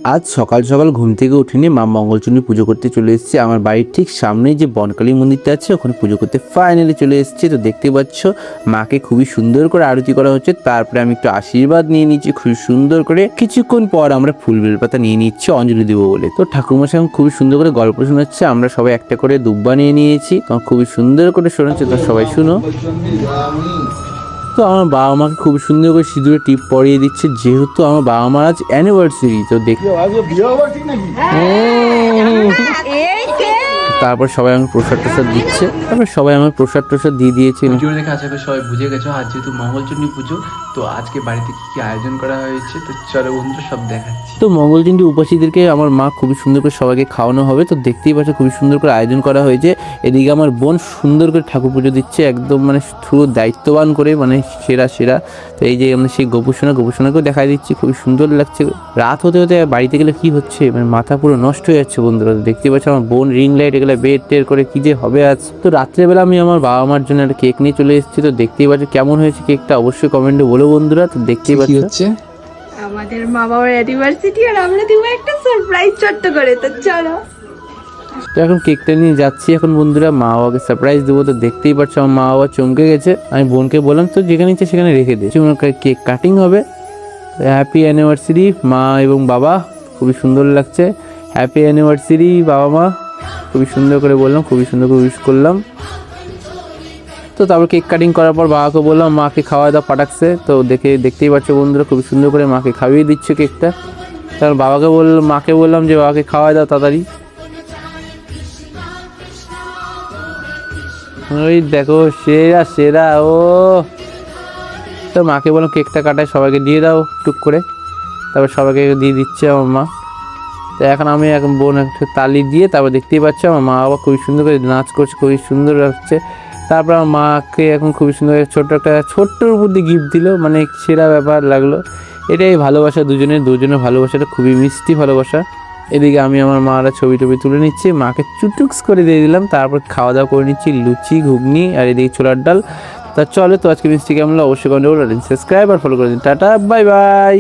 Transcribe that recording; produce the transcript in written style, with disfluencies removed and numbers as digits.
আজ সকাল সকাল ঘুম থেকে উঠিনি মা মঙ্গলচণ্ডী পুজো করতে চলে এসেছি। আমার বাড়ির ঠিক সামনেই যে বনকালী মন্দিরটা আছে ওখানে পুজো করতে ফাইনালি চলে এসেছি। তো দেখতে পাচ্ছ মাকে খুবই সুন্দর করে আরতি করা হচ্ছে। তারপরে আমি একটু আশীর্বাদ নিয়ে নিচ্ছি খুবই সুন্দর করে। কিছুক্ষণ পর আমরা ফুল বেলপাতা নিয়ে নিচ্ছি অঞ্জলি দেবো বলে। তো ঠাকুরমশাই এখন খুবই সুন্দর করে গল্প শোনাচ্ছে। আমরা সবাই একটা করে দুব্বা নিয়ে নিয়েছি, তখন খুবই সুন্দর করে শোনাচ্ছে, তো সবাই শুনো। তো আমার বাবা মাকে খুব সুন্দর করে সিঁদুরে টিপ পরিয়ে দিচ্ছে, যেহেতু আমার বাবা মার আজ অ্যানিভার্সারি। তো তারপর সবাই আমার প্রসাদ দিচ্ছে। তারপর সবাই আমার প্রসাদ দিয়ে দিয়েছে। ভিডিও দেখে আশা করি সবাই বুঝে গেছো আজ যেহেতু মঙ্গলচণ্ডী পুজো, তো আজকে বাড়িতে কি কি আয়োজন করা হয়েছে তো চলো বন্ধুরা সব দেখাচ্ছি। তো মঙ্গলচণ্ডী উপাসীদেরকে আমার মা খুবই সুন্দর করে সবাইকে খাওয়ানো হবে। তো দেখতেই পাচ্ছ খুবই সুন্দর করে আয়োজন করা হয়েছে। এদিকে আমার বোন সুন্দর করে ঠাকুর পুজো দিচ্ছে, একদম মানে পুরো দায়িত্ববান করে, মানে সেরা। তো এই যে আমরা সেই গোপুসোনাকেও দেখা দিচ্ছি, খুবই সুন্দর লাগছে। রাত হতে হতে বাড়িতে গেলে কি হচ্ছে, মানে মাথা পুরো নষ্ট হয়ে যাচ্ছে বন্ধুরা। দেখতে পাচ্ছ আমার বোন রিং লাইট এগুলো বের টের করে কি যে হবে আজ। তো রাত্রেবেলা আমি আমার বাবা মার জন্য একটা কেক নিয়ে চলে এসেছি। তো দেখতেই পাচ্ছ কেমন হয়েছে কেকটা, অবশ্যই কমেন্টে বলো বন্ধুরা। তো দেখতেই পাচ্ছ আমাদের মা বাবার অ্যানিভার্সারি আর আমরা দিব একটা সারপ্রাইজ ছোট্ট করে। তো চলো, তো এখন কেকটা নিয়ে যাচ্ছি এখন বন্ধুরা, মা বাবাকে সারপ্রাইজ দেবো। তো দেখতেই পাচ্ছ আমার মা বাবা চমকে গেছে। আমি বোনকে বললাম তো যেখানে ইচ্ছে সেখানে রেখে দে, কেক কাটিং হবে। হ্যাপি অ্যানিভার্সারি মা এবং বাবা, খুবই সুন্দর লাগছে। হ্যাপি অ্যানিভার্সারি বাবা মা, খুবই সুন্দর করে বললাম, খুবই সুন্দর করে উইশ করলাম। তো তারপর কেক কাটিং করার পর বাবাকে বললাম মাকে খাওয়া দাওয়া পাঠাচ্ছে। তো দেখতেই পাচ্ছ বন্ধুরা খুবই সুন্দর করে মাকে খাইয়ে দিচ্ছে কেকটা। তারপর মাকে বললাম যে বাবাকে খাওয়াই দাও তাড়াতাড়ি। ওই দেখো সেরা ও। তো মাকে বললাম কেকটা কাটায় সবাইকে দিয়ে দাও টুক করে। তারপর সবাইকে দিয়ে দিচ্ছে আমার মা। তো এখন আমি বোন একটা তালি দিয়ে, তারপর দেখতেই পাচ্ছ আমার মা বাবা খুবই সুন্দর করে নাচ করছে, খুবই সুন্দর লাগছে। তারপর আমার মাকে এখন খুবই সুন্দর ছোট্টর উপর দিয়ে গিফট দিল, মানে সেরা ব্যাপার লাগলো। এটাই ভালোবাসা, দুজনের ভালোবাসাটা খুবই মিষ্টি ভালোবাসা। এদিকে আমি আমার মারা ছবি তুলে নিচ্ছি, মাকে চুটুক্স করে দিয়ে দিলাম। তারপর খাওয়া দাওয়া করে নিচ্ছি লুচি ঘুগনি আর এদিকে ছোলার ডাল। তা চলো, তো আজকে মিষ্টি কেমন অবশ্যই কমেন্ট করবেন, সাবস্ক্রাইব আর ফলো করে দিন। Tata bye bye.